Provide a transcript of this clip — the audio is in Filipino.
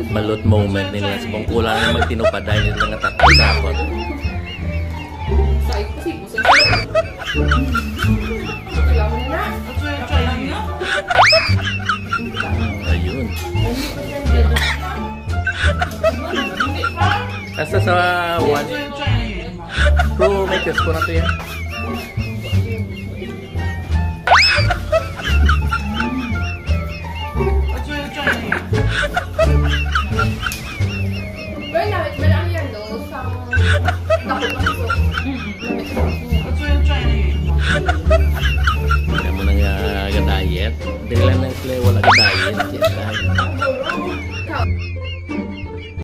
Balot moment nila. Kung kulang na magtinupad dahil nila nga tatay sa ako. Ayun. Asa sa one. Pro, may test ko na to yan.